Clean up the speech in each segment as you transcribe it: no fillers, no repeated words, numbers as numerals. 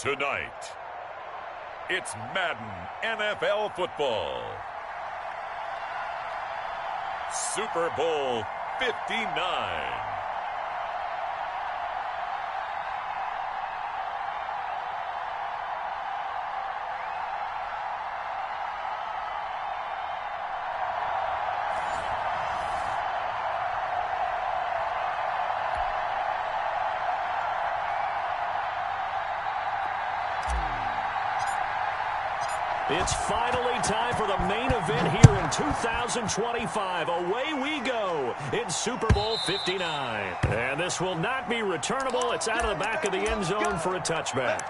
Tonight, it's Madden NFL football. Super Bowl 59. It's finally time for the main event here in 2025. Away we go in Super Bowl 59. And this will not be returnable. It's out of the back of the end zone for a touchback.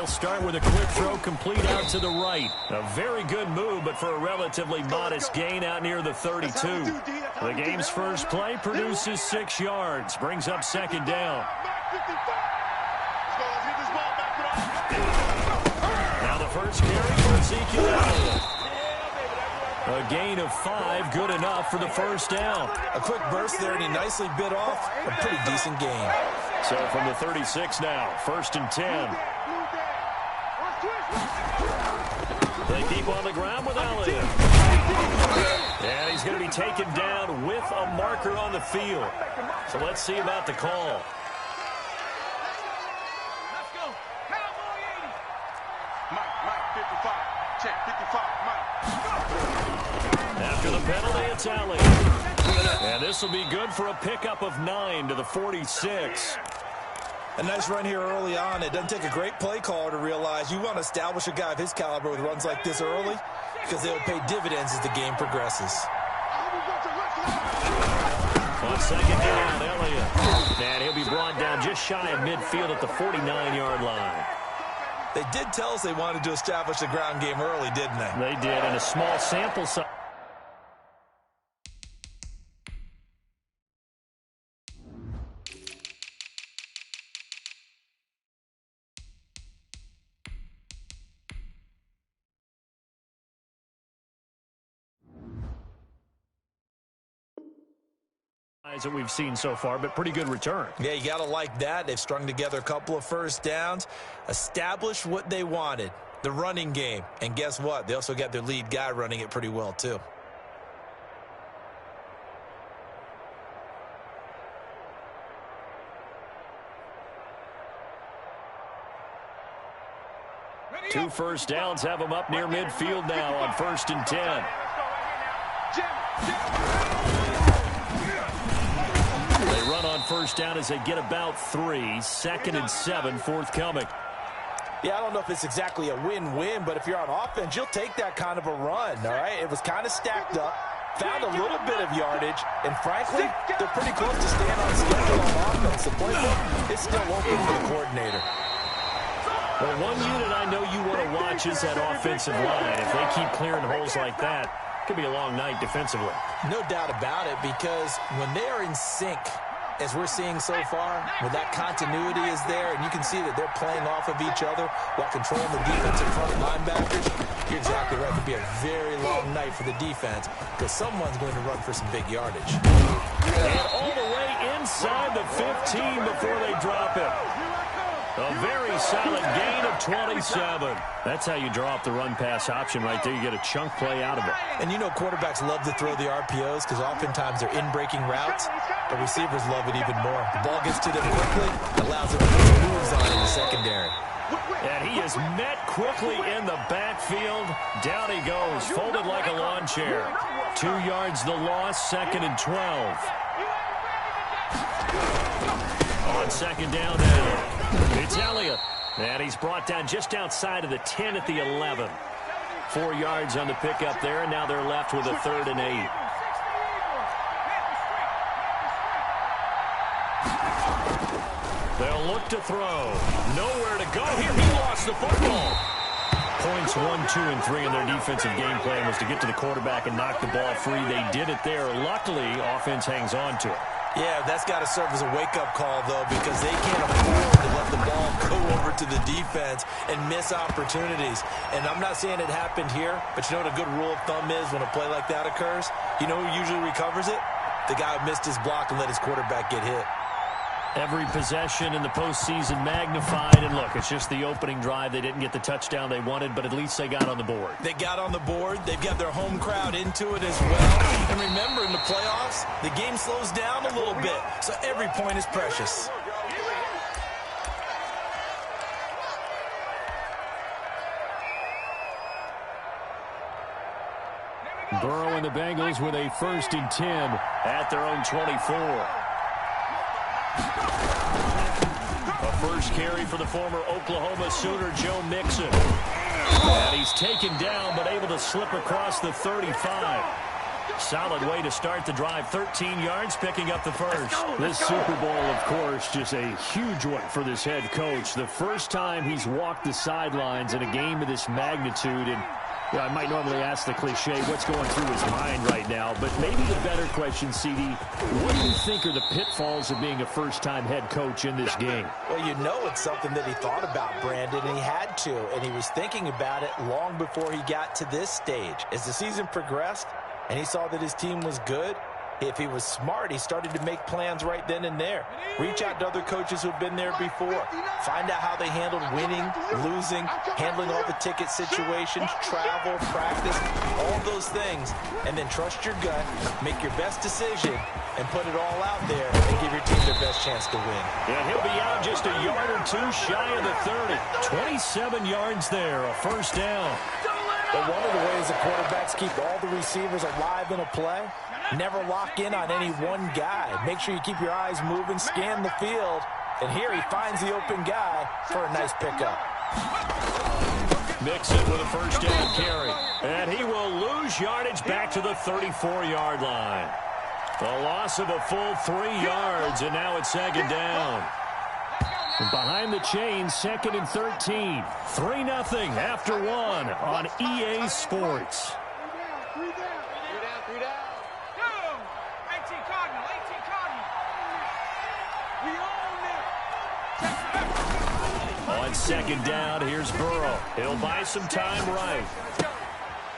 Start with a quick throw complete out to the right. A very good move, but for a relatively modest gain out near the 32. The game's first play produces 6 yards. Brings up second down. Now the first carry for Ezekiel Elliott. A gain of 5, good enough for the first down. A quick burst there, and he nicely bit off a pretty decent gain. So from the 36 now, 1st and 10. They keep on the ground with Elliott. And he's going to be taken down with a marker on the field. So let's see about the call. Let's go. Cowboy 80. Mike, 55. Check, 55, Mike. After the penalty, it's Elliott. And this will be good for a pickup of 9 to the 46. A nice run here early on. It doesn't take a great play caller to realize you want to establish a guy of his caliber with runs like this early because they'll pay dividends as the game progresses. On second down, Elliott. And he'll be brought down just shy of midfield at the 49-yard line. They did tell us they wanted to establish a ground game early, didn't they? They did, and a small sample size. That we've seen so far, but pretty good return. Yeah, you got to like that. They've strung together a couple of first downs, established what they wanted, the running game. And guess what? They also got their lead guy running it pretty well, too. Two first downs have them up near midfield now on 1st and 10. They run on first down as they get about 3. 2nd and 7 forthcoming. Yeah, I don't know if it's exactly a win-win, but if you're on offense, you'll take that kind of a run, all right? It was kind of stacked up, found a little bit of yardage, and frankly, they're pretty close to staying on schedule on offense. The playbook is still open for the coordinator. Well, one unit I know you want to watch is that offensive line. If they keep clearing holes like that, it could be a long night defensively. No doubt about it, because when they are in sync, as we're seeing so far, when that continuity is there, and you can see that they're playing off of each other while controlling the defensive front linebackers, you're exactly right. It could be a very long night for the defense because someone's going to run for some big yardage. And all the way inside the 15 before they drop it. A very solid gain of 27. That's how you draw up the run-pass option right there. You get a chunk play out of it. And you know quarterbacks love to throw the RPOs because oftentimes they're in-breaking routes. The receivers love it even more. The ball gets to them quickly, allows them to put some moves on in the secondary. And he is met quickly in the backfield. Down he goes, folded like a lawn chair. 2 yards the loss, 2nd and 12. On second down now. It's Elliott, and he's brought down just outside of the 10 at the 11. 4 yards on the pickup there, and now they're left with a 3rd and 8. They'll look to throw. Nowhere to go here. He lost the football. Points 1, 2, and 3 in their defensive game plan was to get to the quarterback and knock the ball free. They did it there. Luckily, offense hangs on to it. Yeah, that's got to serve as a wake-up call, though, because they can't afford to let the ball go over to the defense and miss opportunities. And I'm not saying it happened here, but you know what a good rule of thumb is when a play like that occurs? You know who usually recovers it? The guy who missed his block and let his quarterback get hit. Every possession in the postseason magnified, and look, it's just the opening drive. They didn't get the touchdown they wanted, but at least they got on the board. They got on the board. They've got their home crowd into it as well. And remember, in the playoffs, the game slows down a little bit, so every point is precious. Burrow and the Bengals with a 1st and 10 at their own 24. A first carry for the former Oklahoma Sooner, Joe Mixon. And he's taken down, but able to slip across the 35. Solid way to start the drive. 13 yards, picking up the first. This Super Bowl, of course, just a huge one for this head coach. The first time he's walked the sidelines in a game of this magnitude. And I might normally ask the cliche, what's going through his mind right now? But maybe the better question, CD, what do you think are the pitfalls of being a first-time head coach in this game? Well, you know it's something that he thought about, Brandon, and he had to. And he was thinking about it long before he got to this stage. As the season progressed and he saw that his team was good, if he was smart, he started to make plans right then and there. Reach out to other coaches who've been there before. Find out how they handled winning, losing, handling all the ticket situations, travel, practice, all those things. And then trust your gut, make your best decision, and put it all out there and give your team their best chance to win. Yeah, he'll be out just a yard or two shy of the 30. 27 yards there, a first down. But one of the ways the quarterbacks keep all the receivers alive in a play, never lock in on any one guy. Make sure you keep your eyes moving, scan the field, and here he finds the open guy for a nice pickup. Mixon with a first down carry. And he will lose yardage back to the 34-yard line. A loss of a full 3 yards, and now it's 2nd down. Behind the chains, 2nd and 13. 3-0 after 1 on EA Sports. On 2nd down, here's Burrow. He'll buy some time right.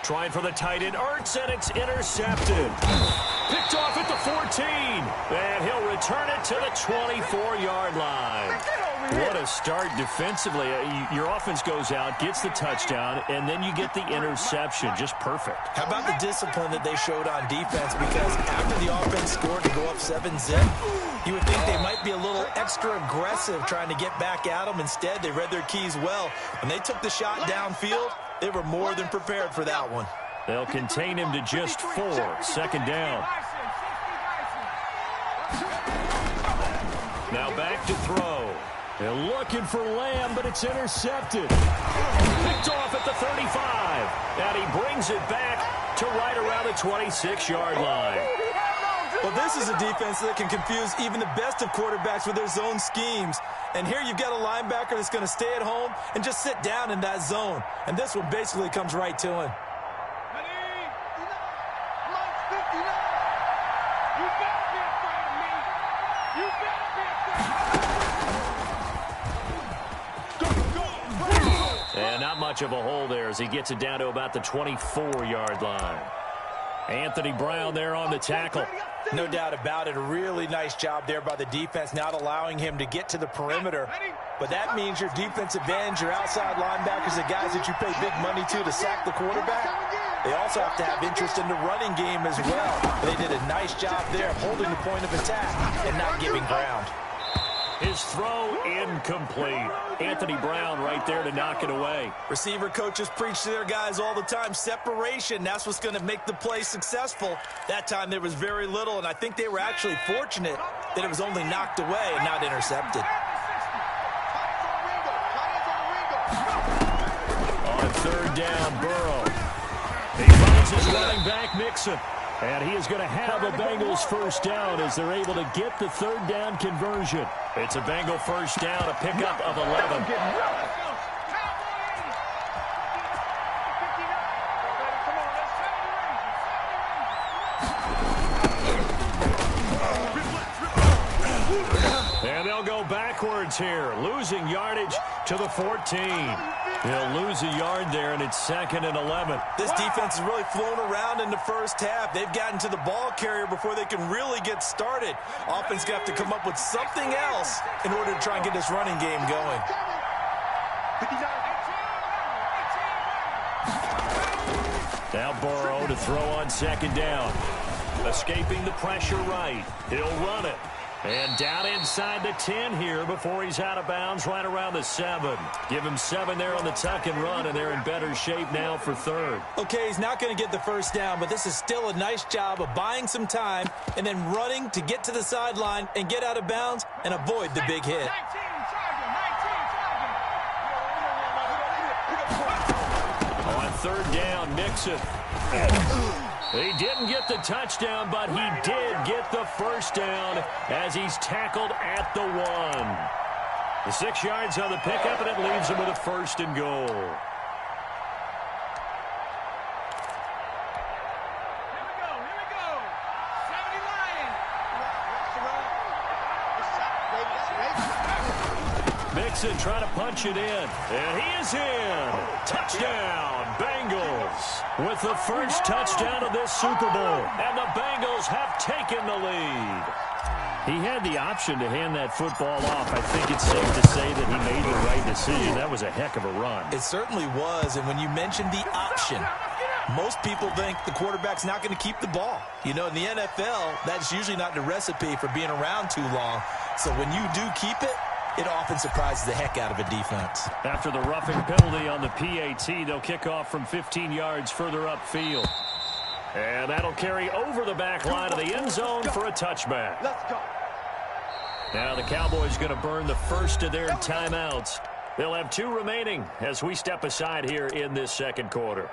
Trying for the tight end, Ertz, and it's intercepted. Picked off at the 14. And he'll return it to the 24-yard line. What a start defensively. Your offense goes out, gets the touchdown, and then you get the interception. Just perfect. How about the discipline that they showed on defense? Because after the offense scored to go up 7-zip, you would think they might be a little extra aggressive trying to get back at them. Instead, they read their keys well. When they took the shot downfield, they were more than prepared for that one. They'll contain him to just 4. 2nd down. Now back to throw. They're looking for Lamb, but it's intercepted. Picked off at the 35. And he brings it back to right around the 26-yard line. Well, this is a defense that can confuse even the best of quarterbacks with their zone schemes. And here you've got a linebacker that's going to stay at home and just sit down in that zone. And this one basically comes right to him. And not much of a hole there as he gets it down to about the 24-yard line. Anthony Brown there on the tackle. No doubt about it. A really nice job there by the defense, not allowing him to get to the perimeter. But that means your defensive ends, your outside linebackers, the guys that you pay big money to sack the quarterback, they also have to have interest in the running game as well. They did a nice job there of holding the point of attack and not giving ground. His throw incomplete. Anthony Brown right there to knock it away. Receiver coaches preach to their guys all the time. Separation, that's what's going to make the play successful. That time there was very little, and I think they were actually fortunate that it was only knocked away and not intercepted. On 3rd down, Burrow. He finds his running back, Mixon. And he is going to have a Bengals first down as they're able to get the 3rd down conversion. It's a Bengal first down, a pickup of 11. And they'll go backwards here, losing yardage to the 14. He'll lose a yard there, and it's 2nd and 11. This defense has really flown around in the first half. They've gotten to the ball carrier before they can really get started. Offense going to have to come up with something else in order to try and get this running game going. Now Burrow to throw on 2nd down. Escaping the pressure right. He'll run it. And down inside the 10 here before he's out of bounds right around the 7. Give him 7 there on the tuck and run, and they're in better shape now for 3rd. Okay, he's not going to get the first down, but this is still a nice job of buying some time and then running to get to the sideline and get out of bounds and avoid the big hit. On 3rd down, Mixon. He didn't get the touchdown, but he did get the first down as he's tackled at the 1. The 6 yards on the pickup, and it leaves him with a 1st and goal. Here we go. 70 Lions. Mixon trying to punch it in, and he is in. Touchdown, Bengals, with the first touchdown of this Super Bowl, and the Bengals have taken the lead. He had the option to hand that football off. I think it's safe to say that he made the right decision. That was a heck of a run. It certainly was, and when you mentioned the option, most people think the quarterback's not going to keep the ball. You know, in the NFL, that's usually not the recipe for being around too long. So when you do keep it, it often surprises the heck out of a defense. After the roughing penalty on the PAT, they'll kick off from 15 yards further upfield. And that'll carry over the back line of the end zone for a touchback. Let's go. Now the Cowboys going to burn the first of their timeouts. They'll have 2 remaining as we step aside here in this 2nd quarter.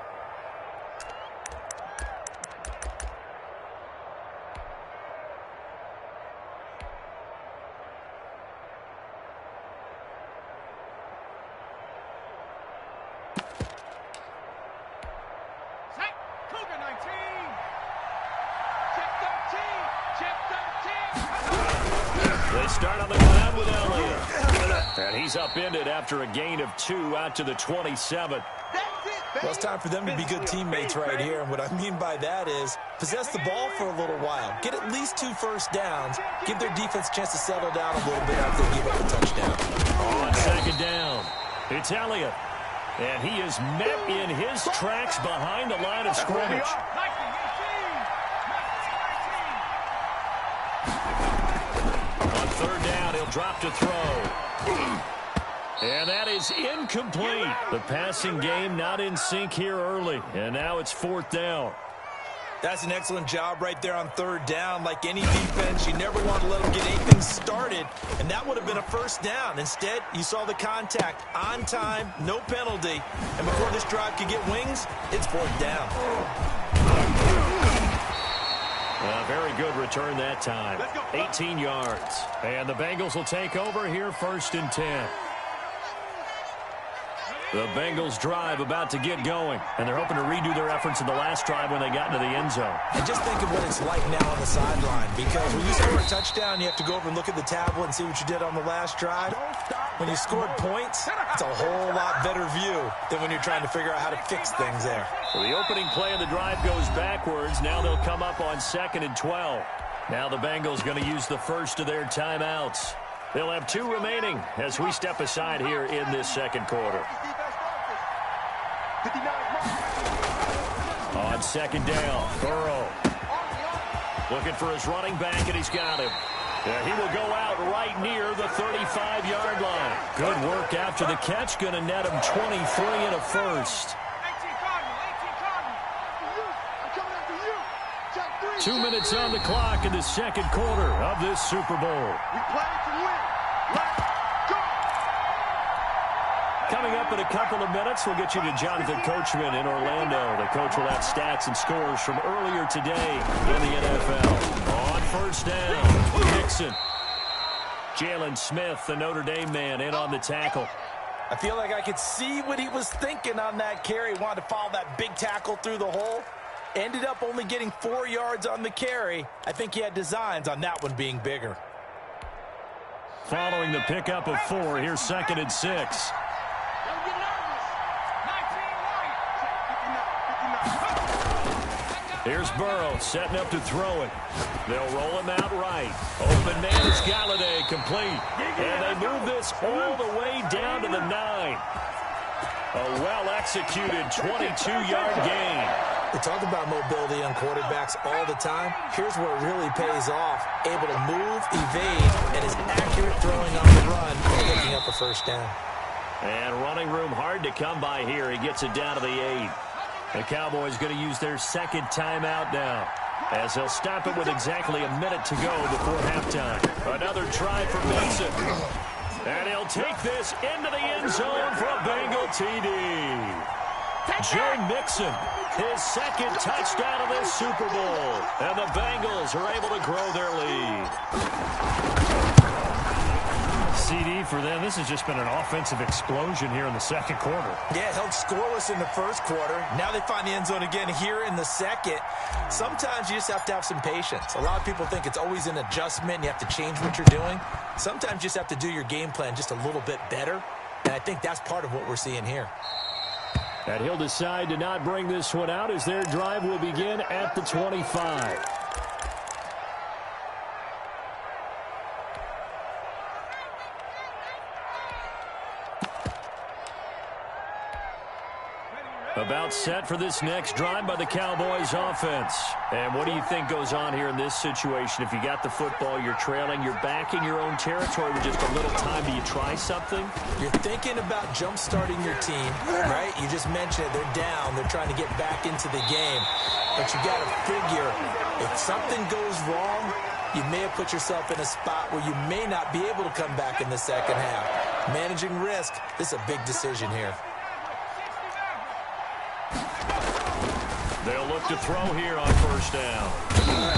They start on the ground with Elliott. And he's upended after a gain of 2 out to the 27. Well, it's time for them to be good teammates right here. And what I mean by that is possess the ball for a little while. Get at least 2 first downs. Give their defense a chance to settle down a little bit after they give up a touchdown. On 2nd down, it's Elliott. And he is met in his tracks behind the line of scrimmage. On 3rd down, he'll drop to throw. And that is incomplete. The passing game not in sync here early. And now it's 4th down. That's an excellent job right there on 3rd down. Like any defense, you never want to let them get anything started. And that would have been a first down. Instead, you saw the contact on time, no penalty. And before this drive could get wings, it's 4th down. A very good return that time. 18 yards. And the Bengals will take over here 1st and 10. The Bengals drive about to get going, and they're hoping to redo their efforts in the last drive when they got into the end zone. And just think of what it's like now on the sideline, because when you score a touchdown, you have to go over and look at the tablet and see what you did on the last drive. When you scored points, it's a whole lot better view than when you're trying to figure out how to fix things there. So the opening play of the drive goes backwards. Now they'll come up on 2nd and 12. Now the Bengals going to use the first of their timeouts. They'll have 2 remaining as we step aside here in this 2nd quarter. On 2nd down, Burrow looking for his running back, and he's got him. And he will go out right near the 35-yard line. Good work after the catch, going to net him 23 and a first. 2 minutes on the clock in the 2nd quarter of this Super Bowl. Coming up in a couple of minutes, we'll get you to Jonathan Coachman in Orlando. The coach will have stats and scores from earlier today in the NFL. On 1st down, Nixon. Jalen Smith, the Notre Dame man, in on the tackle. I feel like I could see what he was thinking on that carry. Wanted to follow that big tackle through the hole. Ended up only getting 4 yards on the carry. I think he had designs on that one being bigger. Following the pickup of 4, here's 2nd and 6. Here's Burrow setting up to throw it. They'll roll him out right. Open man is Galladay, complete. And they move this all the way down to the 9. A well-executed 22-yard gain. We talk about mobility on quarterbacks all the time. Here's where it really pays off. Able to move, evade, and is accurate throwing on the run and picking up a first down. And running room hard to come by here. He gets it down to the 8. The Cowboys going to use their 2nd timeout now, as they'll stop it with exactly a minute to go before halftime. Another try for Mixon. And he'll take this into the end zone for a Bengal TD. Joe Mixon, his 2nd touchdown of this Super Bowl. And the Bengals are able to grow their lead. CD for them. This has just been an offensive explosion here in the 2nd quarter. Yeah, held scoreless in the 1st quarter. Now they find the end zone again here in the 2nd. Sometimes you just have to have some patience. A lot of people think it's always an adjustment. You have to change what you're doing. Sometimes you just have to do your game plan just a little bit better. And I think that's part of what we're seeing here. And he'll decide to not bring this one out as their drive will begin at the 25. About set for this next drive by the Cowboys offense. And what do you think goes on here in this situation? If you got the football, you're trailing, you're back in your own territory with just a little time. Do you try something? You're thinking about jump-starting your team, right? You just mentioned it. They're down. They're trying to get back into the game. But you got to figure, if something goes wrong, you may have put yourself in a spot where you may not be able to come back in the 2nd half. Managing risk, this is a big decision here. They'll look to throw here on 1st down.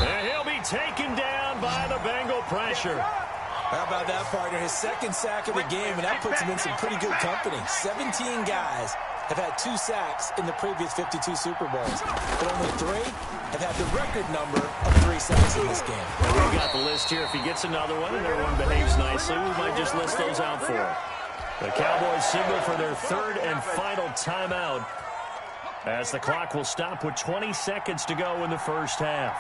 And he'll be taken down by the Bengal pressure. How about that, partner? His 2nd sack of the game, and that puts him in some pretty good company. 17 guys have had 2 sacks in the previous 52 Super Bowls, but only 3 have had the record number of 3 sacks in this game. We've got the list here. If he gets another one and everyone behaves nicely, we might just list those out for him. The Cowboys signal for their 3rd and final timeout, as the clock will stop with 20 seconds to go in the 1st half.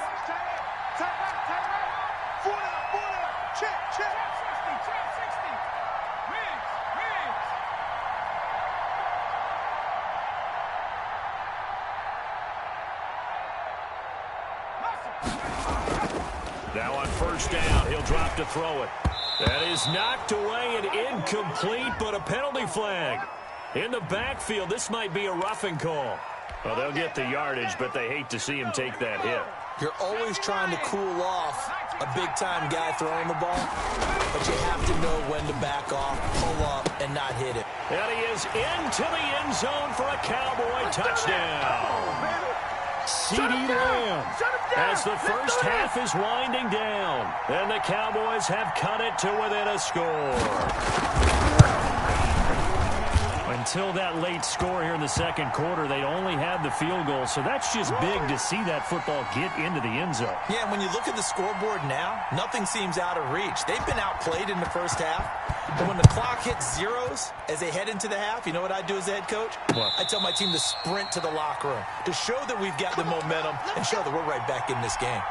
Now on 1st down, he'll drop to throw it. That is knocked away and incomplete, but a penalty flag. In the backfield, this might be a roughing call. Well, they'll get the yardage, but they hate to see him take that hit. You're always trying to cool off a big-time guy throwing the ball, but you have to know when to back off, pull up, and not hit it. And he is into the end zone for a Cowboy touchdown. CeeDee Lamb, as the 1st half is winding down, and the Cowboys have cut it to within a score. Until that late score here in the 2nd quarter, they only had the field goal, so that's just big to see that football get into the end zone. Yeah, and when you look at the scoreboard now, nothing seems out of reach. They've been outplayed in the 1st half, but when the clock hits zeros as they head into the half, you know what I do as the head coach? What? I tell my team to sprint to the locker room to show that we've got the momentum and show that we're right back in this game.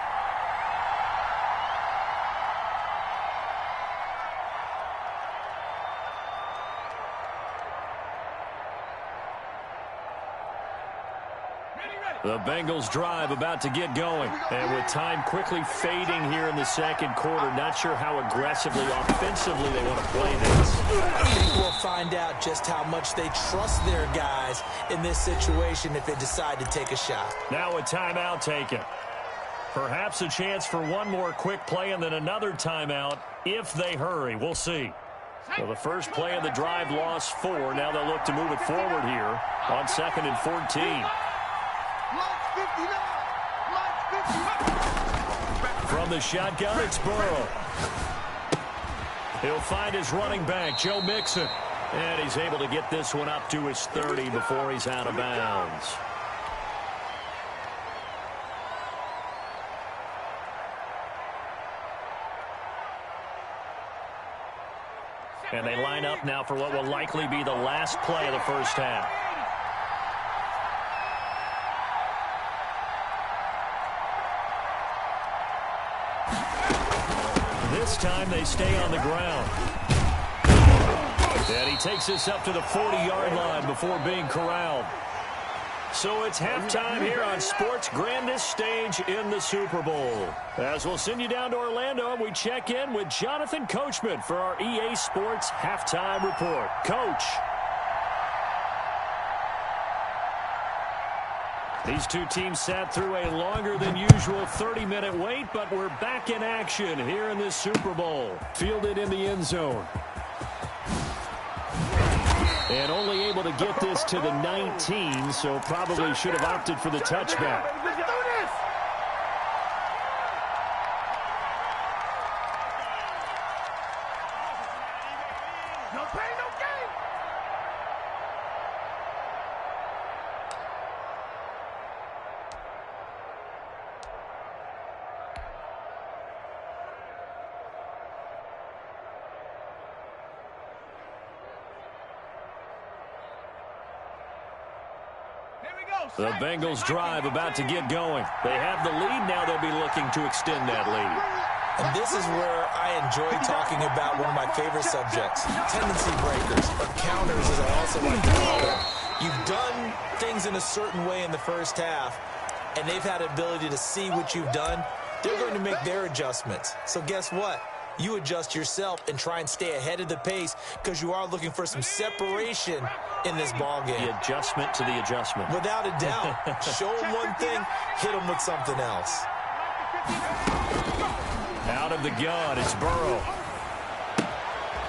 The Bengals drive about to get going. And with time quickly fading here in the 2nd quarter, not sure how aggressively, offensively they want to play this. I think we'll find out just how much they trust their guys in this situation if they decide to take a shot. Now a timeout taken. Perhaps a chance for one more quick play and then another timeout if they hurry. We'll see. So the first play of the drive lost 4. Now they'll look to move it forward here on 2nd and 14. From the shotgun, it's Burrow. He'll find his running back, Joe Mixon. And he's able to get this one up to his 30 before he's out of bounds. And they line up now for what will likely be the last play of the first half. This time they stay on the ground. And he takes this up to the 40-yard line before being corralled. So it's halftime here on sports' grandest stage in the Super Bowl. As we'll send you down to Orlando, we check in with Jonathan Coachman for our EA Sports Halftime Report. Coach. These two teams sat through a longer than usual 30-minute wait, but we're back in action here in this Super Bowl. Fielded in the end zone. And only able to get this to the 19, so probably should have opted for the touchback. Let's do this! No pain, no gain! The Bengals drive about to get going. They have the lead. Now they'll be looking to extend that lead. And this is where I enjoy talking about one of my favorite subjects, tendency breakers, or counters as I also like to call them. You've done things in a certain way in the first half, and they've had the ability to see what you've done. They're going to make their adjustments. So guess what? You adjust yourself and try and stay ahead of the pace because you are looking for some separation in this ball game. The adjustment to the adjustment. Without a doubt. Show them one thing, hit them with something else. Out of the gun, it's Burrow.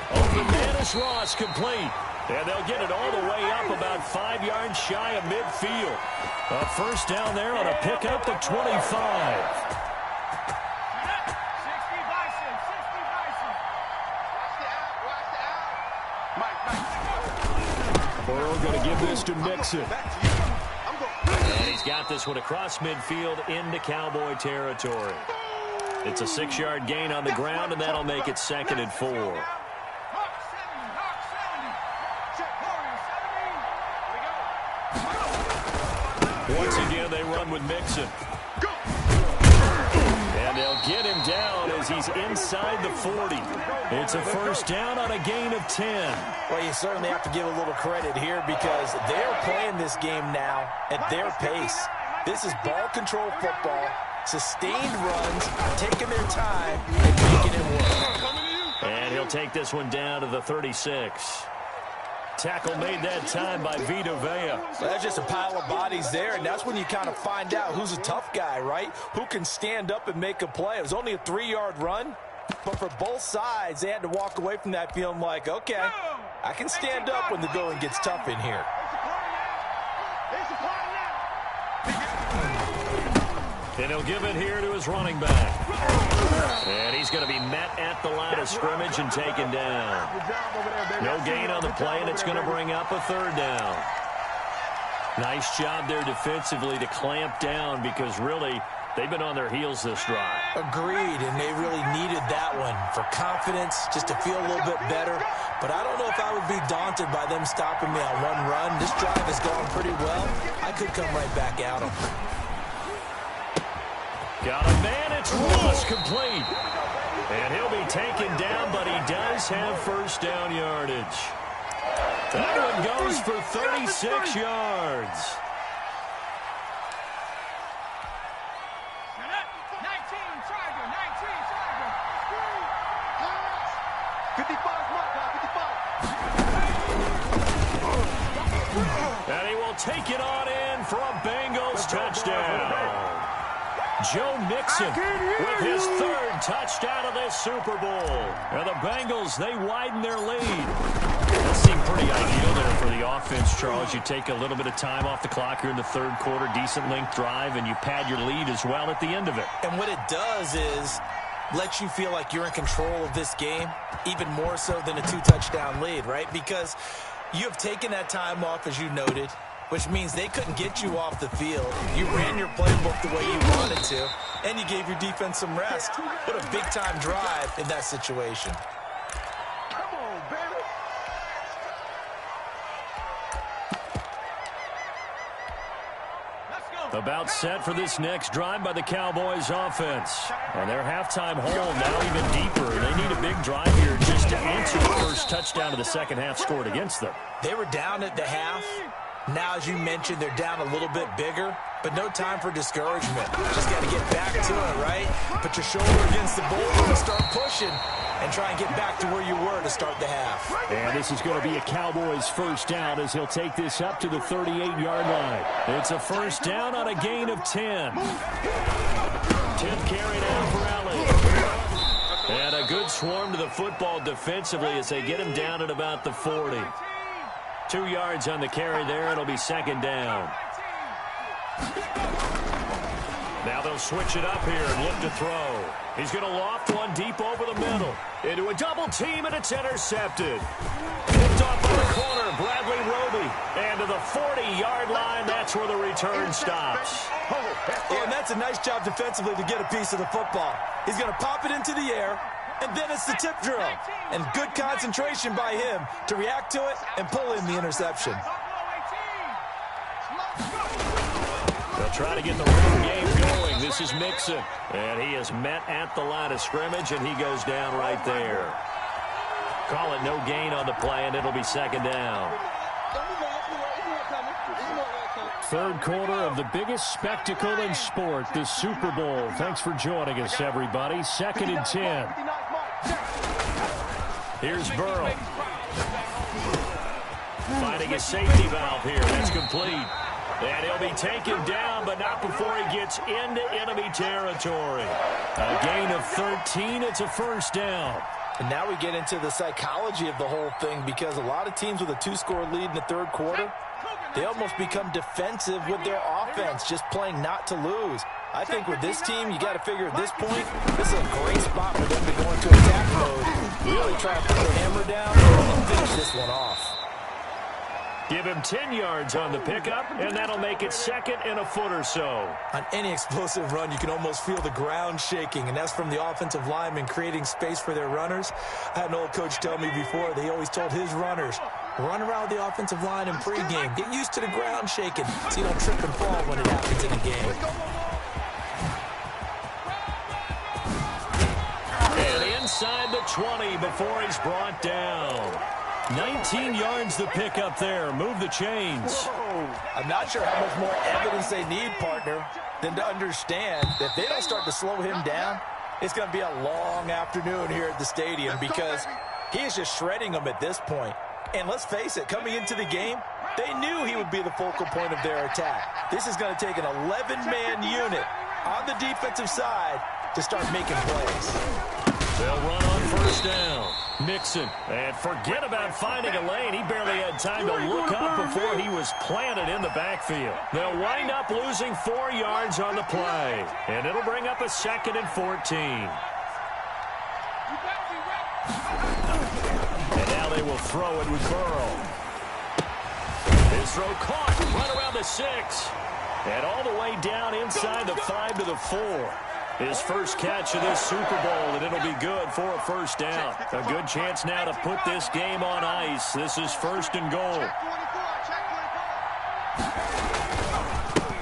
Open man is Ross, complete. And they'll get it all the way up about 5 yards shy of midfield. A first down there on a pickup at 25. Burrow going to give this to Mixon. And he's got this one across midfield into Cowboy territory. It's a 6-yard gain on the ground, and that'll make it 2nd and 4. Once again, they run with Mixon. And they'll get him down as he's inside the 40. It's a first down on a gain of 10. Well, you certainly have to give a little credit here because they're playing this game now at their pace. This is ball control football, sustained runs, taking their time, and making it work. And he'll take this one down to the 36. Tackle made that time by Vita Vea. So that's just a pile of bodies there, and that's when you kind of find out who's a tough guy, right? Who can stand up and make a play. It was only a 3-yard run, but for both sides, they had to walk away from that feeling like, okay, I can stand up when the going gets tough in here. And he'll give it here to his running back. And he's going to be met at the line of scrimmage and taken down. No gain on the play, and it's going to bring up a 3rd down. Nice job there defensively to clamp down because really they've been on their heels this drive. Agreed, and they really needed that one for confidence, just to feel a little bit better. But I don't know if I would be daunted by them stopping me on one run. This drive has gone pretty well. I could come right back at them. Got a man, it's Ross, complete. And he'll be taken down, but he does have first down yardage. That one goes for 36 yards. 55. And he will take it on in for a Bengals touchdown. Joe Mixon with his 3rd touchdown of this Super Bowl. And the Bengals, they widen their lead. That seemed pretty ideal there for the offense, Charles. You take a little bit of time off the clock here in the 3rd quarter, decent length drive, and you pad your lead as well at the end of it. And what it does is let you feel like you're in control of this game, even more so than a 2-touchdown lead, right? Because you have taken that time off, as you noted, which means they couldn't get you off the field. You ran your playbook the way you wanted to, and you gave your defense some rest. What a big-time drive in that situation. Come on, baby. About set for this next drive by the Cowboys offense. On their halftime hole, now even deeper. They need a big drive here just to answer the first touchdown of the second half scored against them. They were down at the half. Now, as you mentioned, they're down a little bit bigger, but no time for discouragement. Just got to get back to it, right? Put your shoulder against the boulder and start pushing and try and get back to where you were to start the half. And this is going to be a Cowboys first down as he'll take this up to the 38-yard line. It's a first down on a gain of 10. 10th carry now for Allen. And a good swarm to the football defensively as they get him down at about the 40. 2 yards on the carry there. It'll be second down. Now they'll switch it up here and look to throw. He's going to loft one deep over the middle. Into a double team, and it's intercepted. Picked off on the corner, Bradley Roby. And to the 40-yard line, that's where the return stops. And that's a nice job defensively to get a piece of the football. He's going to pop it into the air, and then it's the tip drill. And good concentration by him to react to it and pull in the interception. They'll try to get the run game going. This is Mixon. And he is met at the line of scrimmage, and he goes down right there. Call it no gain on the play, and it'll be second down. Third quarter of the biggest spectacle in sport, the Super Bowl. Thanks for joining us, everybody. 2nd and 10. Here's Burrow. Finding a safety valve here. That's complete. And he'll be taken down, but not before he gets into enemy territory. A gain of 13. It's a first down. And now we get into the psychology of the whole thing, because a lot of teams with a 2-score lead in the third quarter, they almost become defensive with their offense, just playing not to lose. I think with this team, you got to figure at this point, this is a great spot for them to go into attack mode, really try to put the hammer down and finish this one off. Give him 10 yards on the pickup, and that'll make it second and a foot or so. On any explosive run, you can almost feel the ground shaking, and that's from the offensive linemen creating space for their runners. I had an old coach tell me before, they always told his runners, run around the offensive line in pregame. Get used to the ground shaking so you don't trip and fall when it happens in a game. And inside the 20 before he's brought down. 19 yards the pick up there. Move the chains. I'm not sure how much more evidence they need, partner, than to understand that if they don't start to slow him down, it's going to be a long afternoon here at the stadium, because he is just shredding them at this point. And let's face it, coming into the game, they knew he would be the focal point of their attack. This is going to take an 11-man unit on the defensive side to start making plays. They'll run on first down. Mixon. And forget about finding a lane. He barely had time to look up before he was planted in the backfield. They'll wind up losing 4 yards on the play. And it'll bring up a 2nd and 14. And now they will throw it with Burrow. His throw caught right around the 6. And all the way down inside the 5 to the 4. His first catch of this Super Bowl, and it'll be good for a first down. A good chance now to put this game on ice. This is 1st and goal.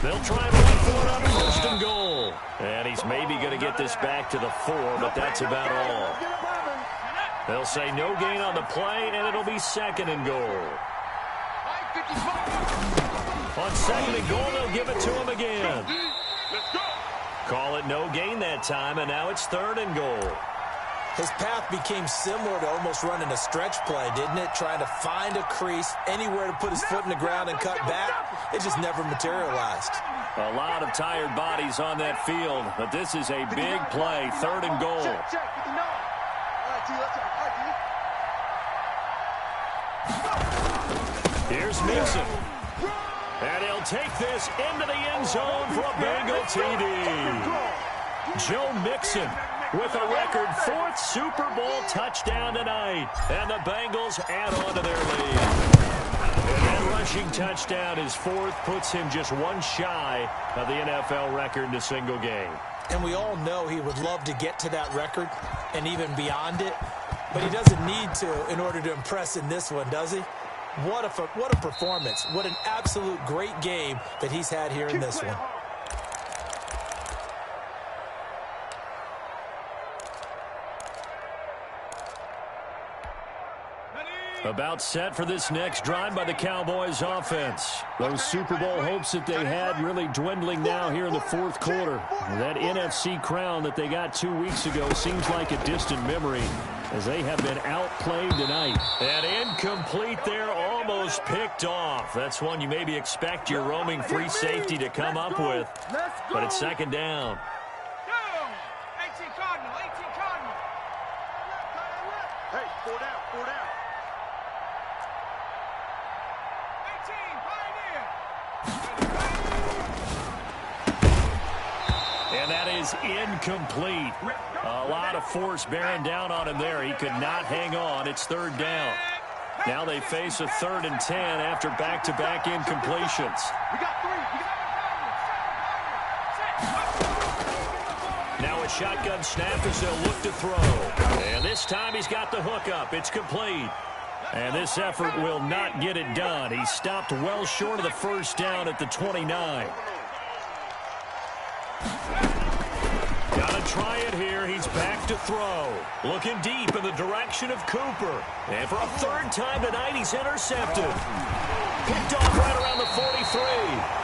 They'll try and run for it on 1st and goal. And he's maybe going to get this back to the 4, but that's about all. They'll say no gain on the play, and it'll be 2nd and goal. On 2nd and goal, they'll give it to him again. Call it no gain that time, and now it's 3rd and goal. His path became similar to almost running a stretch play, didn't it? Trying to find a crease, anywhere to put his foot in the ground and cut back. It just never materialized. A lot of tired bodies on that field, but this is a big play. 3rd and goal. Here's Mixon. And he'll take this into the end zone for a Bengal TD. Joe Mixon with a record 4th Super Bowl touchdown tonight. And the Bengals add on to their lead. And that rushing touchdown, his 4th, puts him just one shy of the NFL record in a single game. And we all know he would love to get to that record and even beyond it. But he doesn't need to in order to impress in this one, does he? What a performance. What an absolute great game that he's had here in this one. About set for this next drive by the Cowboys offense. Those Super Bowl hopes that they had really dwindling now here in the fourth quarter. That NFC crown that they got 2 weeks ago seems like a distant memory as they have been outplayed tonight. And incomplete there, almost picked off. That's one you maybe expect your roaming free safety to come up with. But it's second down. 18 Cardinal, 18 Cardinal. Hey, 4 down, 4 down. 18, Pioneer. And that is incomplete. A lot of force bearing down on him there. He could not hang on. It's third down. Now they face a 3rd and 10 after back-to-back incompletions. We got 3. Now a shotgun snap as they'll look to throw. And this time he's got the hook up. It's complete. And this effort will not get it done. He stopped well short of the first down at the 29. Gotta try it here. He's back to throw. Looking deep in the direction of Cooper. And for a 3rd time tonight, he's intercepted. Picked off right around the 43.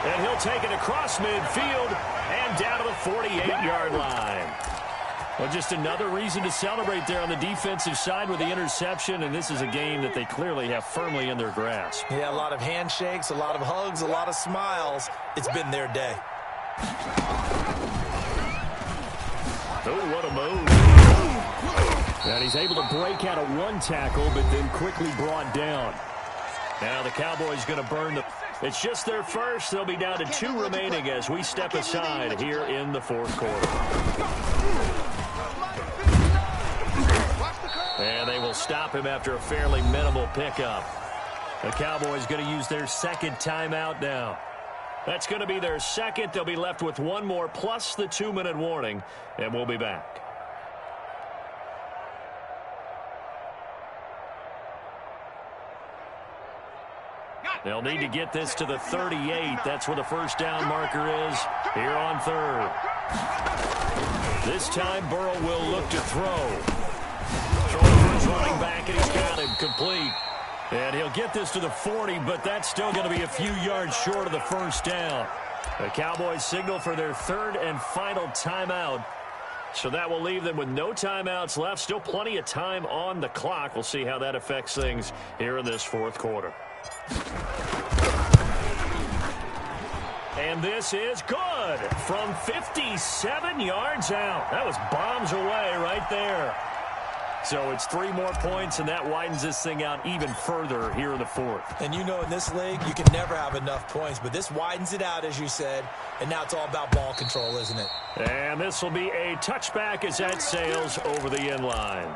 And he'll take it across midfield and down to the 48-yard line. Well, just another reason to celebrate there on the defensive side with the interception, and this is a game that they clearly have firmly in their grasp. Yeah, a lot of handshakes, a lot of hugs, a lot of smiles. It's been their day. Oh, what a move. And he's able to break out of one tackle, but then quickly brought down. Now the Cowboys going to burn the... It's just their first. They'll be down to 2 remaining as we step aside here in the fourth quarter. And they will stop him after a fairly minimal pickup. The Cowboys going to use their 2nd timeout now. That's going to be their 2nd. They'll be left with 1 more plus the 2-minute warning, and we'll be back. They'll need to get this to the 38. That's where the first down marker is here on 3rd. This time, Burrow will look to throw. Throwing for his running back, and he's got him complete. And he'll get this to the 40, but that's still going to be a few yards short of the first down. The Cowboys signal for their 3rd and final timeout. So that will leave them with no timeouts left. Still plenty of time on the clock. We'll see how that affects things here in this fourth quarter. And this is good from 57 yards out. That was bombs away right there. So it's 3 more points, and that widens this thing out even further here in the fourth. And you know in this league, you can never have enough points, but this widens it out, as you said, and now it's all about ball control, isn't it? And this will be a touchback as that sails over the end line.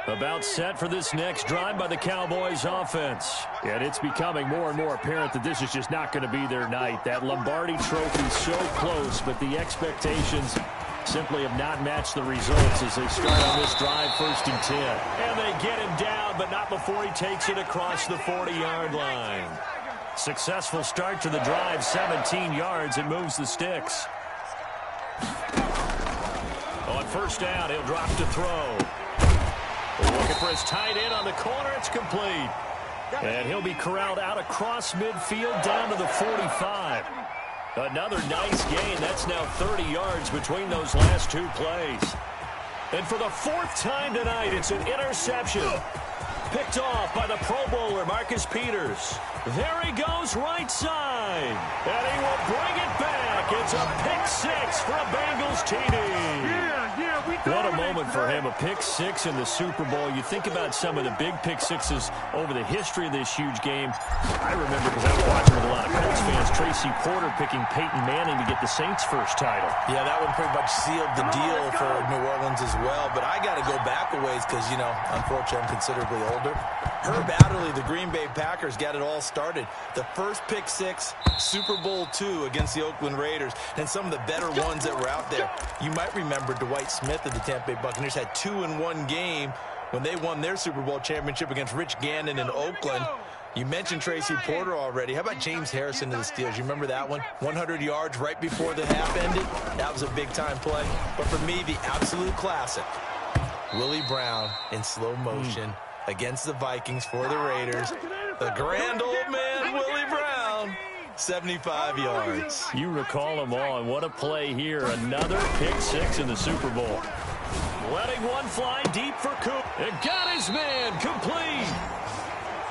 About set for this next drive by the Cowboys offense. And it's becoming more and more apparent that this is just not going to be their night. That Lombardi trophy so close, but the expectations simply have not matched the results as they start on this drive 1st and 10. And they get him down, but not before he takes it across the 40-yard line. Successful start to the drive, 17 yards, and moves the sticks. On first down, he'll drop to throw. Looking for his tight end on the corner. It's complete. And he'll be corralled out across midfield down to the 45. Another nice gain. That's now 30 yards between those last 2 plays. And for the 4th time tonight, it's an interception. Picked off by the Pro Bowler, Marcus Peters. There he goes, right side. And he will bring it back. It's a pick-6 for a Bengals TD. What a moment for him, a pick-6 in the Super Bowl. You think about some of the big pick-6s over the history of this huge game. I remember, because I was watching with a lot of Colts fans, Tracy Porter picking Peyton Manning to get the Saints' first title. Yeah, that one pretty much sealed the deal for New Orleans as well. But I got to go back a ways because, you know, unfortunately, I'm considerably older. Herb Adderley, the Green Bay Packers, got it all started. The first pick-6, Super Bowl II against the Oakland Raiders, and some of the better ones that were out there. You might remember Dwight Smith of the Tampa Bay Buccaneers had 2 in one game when they won their Super Bowl championship against Rich Gannon in Oakland. You mentioned Tracy Porter already. How about James Harrison to the Steelers? You remember that one? 100 yards right before the half ended. That was a big-time play. But for me, the absolute classic, Willie Brown in slow motion against the Vikings for the Raiders. The grand old man, Willie Brown, 75 yards. You recall them all, and what a play here. Another pick six in the Super Bowl. Letting one fly deep for Coop. It got his man complete.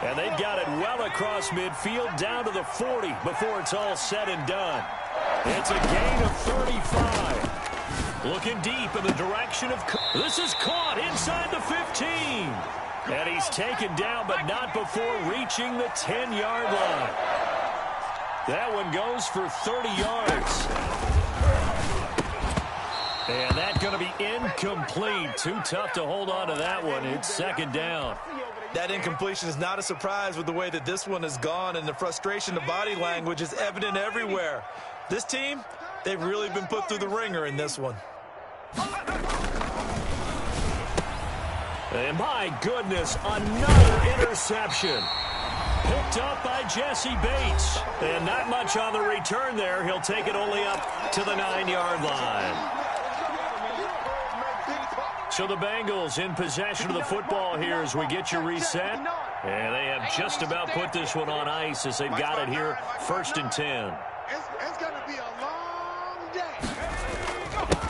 And they've got it well across midfield down to the 40 before it's all said and done. It's a gain of 35. Looking deep in the direction of Coop. This is caught inside the 15. And he's taken down, but not before reaching the 10-yard line. That one goes for 30 yards. And that's going to be incomplete. Too tough to hold on to that one. It's second down. That incompletion is not a surprise with the way that this one has gone, and the frustration, the body language is evident everywhere. This team, they've really been put through the ringer in this one. And my goodness, another interception. Picked up by Jesse Bates. And not much on the return there. He'll take it only up to the 9-yard line. So the Bengals in possession of the football here as we get you reset. And they have just about put this one on ice as they've got it here, 1st and 10. It's going to be a long day.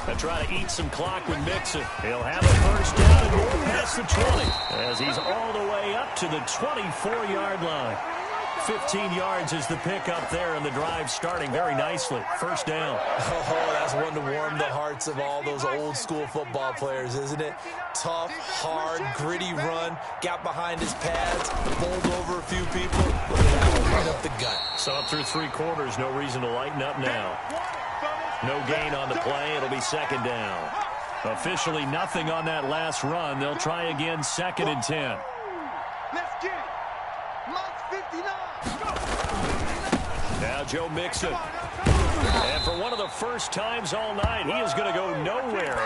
They try to eat some clock with Mixon. He'll have a first down and move past the 20 as he's all the way up to the 24-yard line. 15 yards is the pickup there, and the drive starting very nicely. First down. Oh, that's one to warm the hearts of all those old-school football players, isn't it? Tough, hard, gritty run. Got behind his pads, bowled over a few people. Right up the gut. So up through 3 quarters, no reason to lighten up now. No gain on the play. It'll be second down. Officially nothing on that last run. They'll try again, 2nd and 10. Let's get it. Mark 59. Now Joe Mixon. And for one of the first times all night, he is going to go nowhere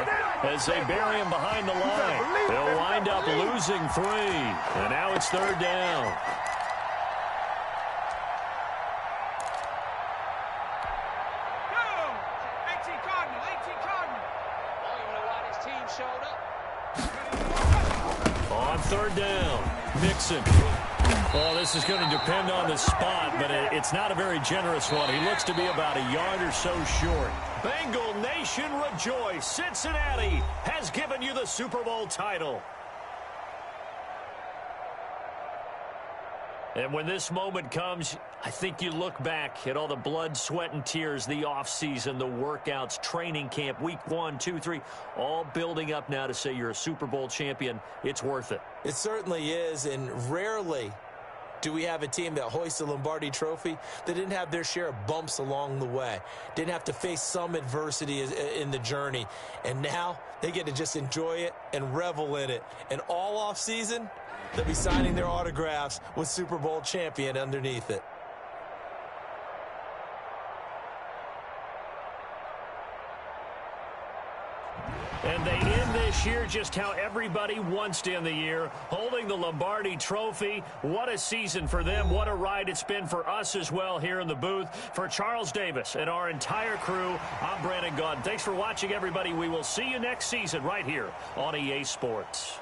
as they bury him behind the line. They'll wind up losing 3. And now it's 3rd down. On 3rd down, Mixon. Oh, this is going to depend on the spot, but it's not a very generous one. He looks to be about a yard or so short. Bengal Nation rejoice. Cincinnati has given you the Super Bowl title. And when this moment comes, I think you look back at all the blood, sweat, and tears, the offseason, the workouts, training camp, week 1, 2, 3, all building up now to say you're a Super Bowl champion. It's worth it. It certainly is, and rarely do we have a team that hoists the Lombardi Trophy that didn't have their share of bumps along the way, didn't have to face some adversity in the journey, and now they get to just enjoy it and revel in it. And all offseason, they'll be signing their autographs with Super Bowl champion underneath it. And they end this year just how everybody wants to end the year, holding the Lombardi Trophy. What a season for them. What a ride it's been for us as well here in the booth. For Charles Davis and our entire crew, I'm Brandon Gaudin. Thanks for watching, everybody. We will see you next season right here on EA Sports.